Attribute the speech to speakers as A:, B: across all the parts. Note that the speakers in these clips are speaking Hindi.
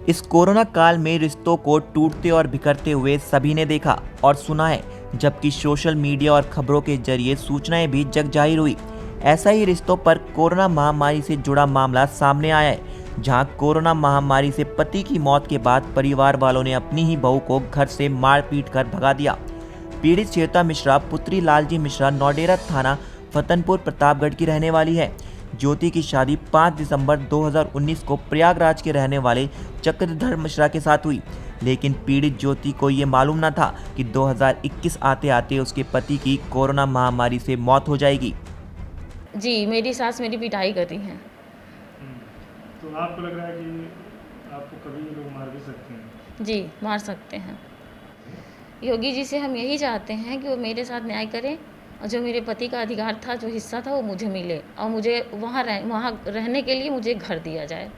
A: इस कोरोना काल में रिश्तों को टूटते और बिखरते हुए सभी ने देखा और सुना है, जबकि सोशल मीडिया और खबरों के जरिए सूचनाएं भी जग जाहिर हुई। ऐसा ही रिश्तों पर कोरोना महामारी से जुड़ा मामला सामने आया है, जहां कोरोना महामारी से पति की मौत के बाद परिवार वालों ने अपनी ही बहू को घर से मार पीट कर भगा दिया। पीड़ित श्वेता मिश्रा पुत्री लालजी मिश्रा नौडेरा थाना फतनपुर प्रतापगढ़ की रहने वाली है। ज्योति की शादी 5 दिसंबर 2019 को प्रयागराज के रहने वाले चक्रधर मिश्रा के साथ हुई, लेकिन पीड़ित ज्योति को ये मालूम न था कि 2021 आते आते उसके पति की कोरोना महामारी से मौत हो जाएगी।
B: जी, मेरी सास मेरी पिटाई कर रही हैं।
C: तो आपको लग रहा है कि आपको कभी ये लोग मार भी सकते हैं?
B: जी, मार सकते हैं। योगी जी से हम यही चाहते हैं कि वो मेरे साथ न्याय करें और जो मेरे पति का अधिकार था, जो हिस्सा था, वो मुझे मिले और मुझे वहाँ रहने के लिए मुझे घर दिया जाए।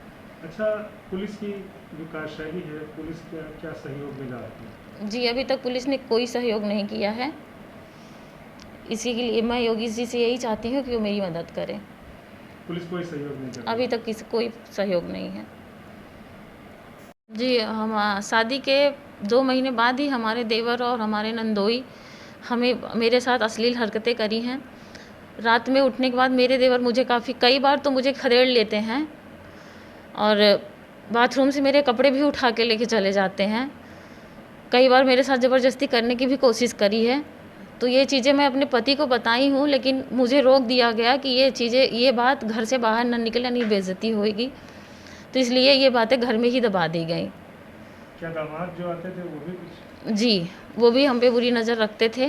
C: अच्छा, पुलिस की जो कार्यशैली है, पुलिस का क्या सहयोग मिला आपको?
B: जी, अभी तक पुलिस ने कोई सहयोग नहीं किया है। इसी के लिए मैं योगी जी से यही चाहती हूँ कि वो मेरी मदद करें।
C: पुलिस कोई सहयोग नहीं कर रही?
B: अभी तक कोई सहयोग नहीं है। जी, हम शादी के 2 महीने बाद ही हमारे देवर और हमारे नंदोई मेरे साथ अश्लील हरकतें करी हैं। रात में उठने के बाद मेरे देवर मुझे कई बार तो मुझे खदेड़ लेते हैं और बाथरूम से मेरे कपड़े भी उठा के लेके चले जाते हैं। कई बार मेरे साथ ज़बरदस्ती करने की भी कोशिश करी है। तो ये चीज़ें मैं अपने पति को बताई हूँ, लेकिन मुझे रोक दिया गया कि ये बात घर से बाहर न निकले, नहीं बेइज्जती होएगी। तो इसलिए ये बातें घर में ही दबा दी गई।
C: क्या दामाद जो आते थे वो भी कुछ?
B: जी, वो भी हम पे बुरी नज़र रखते थे।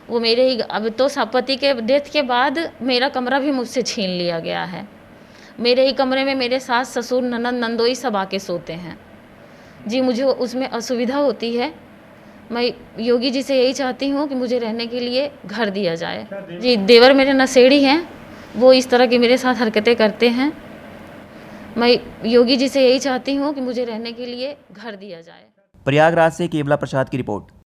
B: वो मेरे ही अब तो पति के डेथ के बाद मेरा कमरा भी मुझसे छीन लिया गया है। मेरे ही कमरे में मेरे सास ससुर ननद नंदोई सब आके सोते हैं। जी, मुझे उसमें असुविधा होती है। मैं योगी जी से यही चाहती हूँ कि मुझे रहने के लिए घर दिया जाए। जी, देवर मेरे नशेड़ी हैं, वो इस तरह की मेरे साथ हरकतें करते हैं। मैं योगी जी से यही चाहती हूँ कि मुझे रहने के लिए घर दिया जाए।
A: प्रयागराज से केवला प्रसाद की रिपोर्ट।